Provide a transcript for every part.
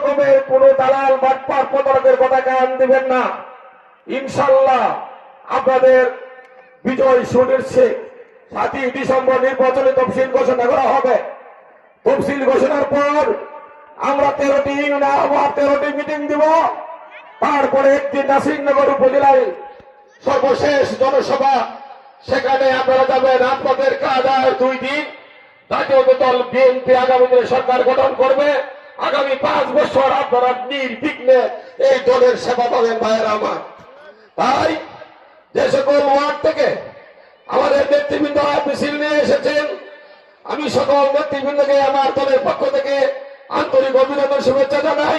রকমের কোন দালাল বাটপার প্রতারকের কথা কান দিবেন না। ইনশাল্লাহ আপনাদের বিজয় সুনিশ্চিত। 7ই ডিসেম্বর নির্বাচনে তফসিল ঘোষণা করা হবে। তফসিল ঘোষণার পর আমরা 13টি ইউনিয়নে আবার 13টি মিটিং দিব। তারপরে একটি নাসিরনগর উপজেলায় সর্বশেষ জনসভা, সেখানে আপনারা যাবেন। আপনাদের কাজ আর 2 দিন। জাতীয় দল বিএনপি আগামী দিনে সরকার গঠন করবে। আগামী 5 বছর আপনারা নির্বিঘ্নে এই দলের সেবা পাবেন ভাইয়েরা আমার। তাই যে সকল ওয়ার্ড থেকে আমাদের নেতৃবৃন্দ মিছিল নিয়ে এসেছেন, আমি সকল নেতৃবৃন্দকে আমার দলের পক্ষ থেকে আন্তরিক অভিনন্দন শুভেচ্ছা জানাই।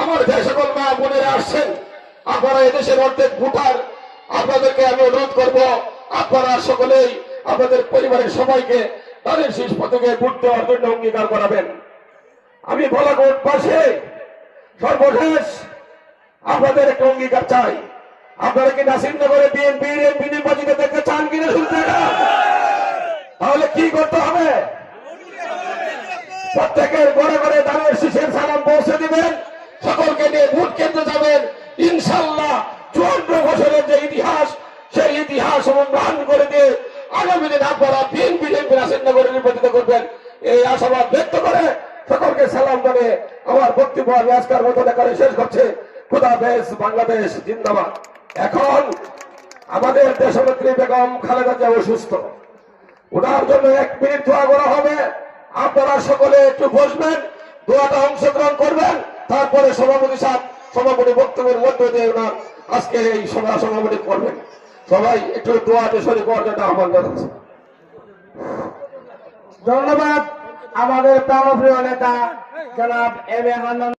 আমার যে সকল মা বোনেরা আসছেন, আপনারা এদেশের অর্ধেক ভোটার, আপনাদেরকে আমি অনুরোধ করব, আপনারা সকলেই আপনাদের পরিবারের সবাইকে তাদের শীর্ষ পদকে ভোট দেওয়ার জন্য অঙ্গীকার করাবেন। আমি ভোলাকোট পাশে সর্বশেষ আপনাদের একটা অঙ্গীকার চাই। আপনারা কি নাসিরনগরে বিএনপির এমপি নির্বাচিত দেখতে চান কিনা শুনতে? তাহলে কি করতে হবে? প্রত্যেকের ঘরে ঘরে দানের শীষের সালাম পৌঁছে দিবেন, সকলকে নিয়ে ভোট কেন্দ্রে যাবেন। ইনশাল্লাহ 54 বছরের যে ইতিহাস, সেই ইতিহাস অনুমান করে দিয়ে আগামী দিন আপনারা বিএনপি নাসিরনগরে নির্বাচিত করবেন, এই আশাবাদ ব্যক্ত করে সকলকে সালাম জানিয়ে আমার বক্তব্য আমি আজকের মতো করে শেষ করছে। খুদা হাফেজ, বাংলাদেশ জিন্দাবাদ। এখন আমাদের দেশনেত্রী বেগম খালেদা জিয়া অসুস্থ, ওনার জন্য 1 মিনিট দোয়া করা হবে। আপনারা সকলে একটু বসবেন, দোয়াটা অংশগ্রহণ করবেন। তারপরে সভাপতি বক্তব্যের মধ্য দিয়ে ওনার আজকে এই সভাপতি করবেন। সবাই একটু দোয়াতে শরীর করার জন্য আহ্বান জানাচ্ছি। ধন্যবাদ আমাদের প্রাণপ্রিয় নেতা জনাব এম এ হান্নান।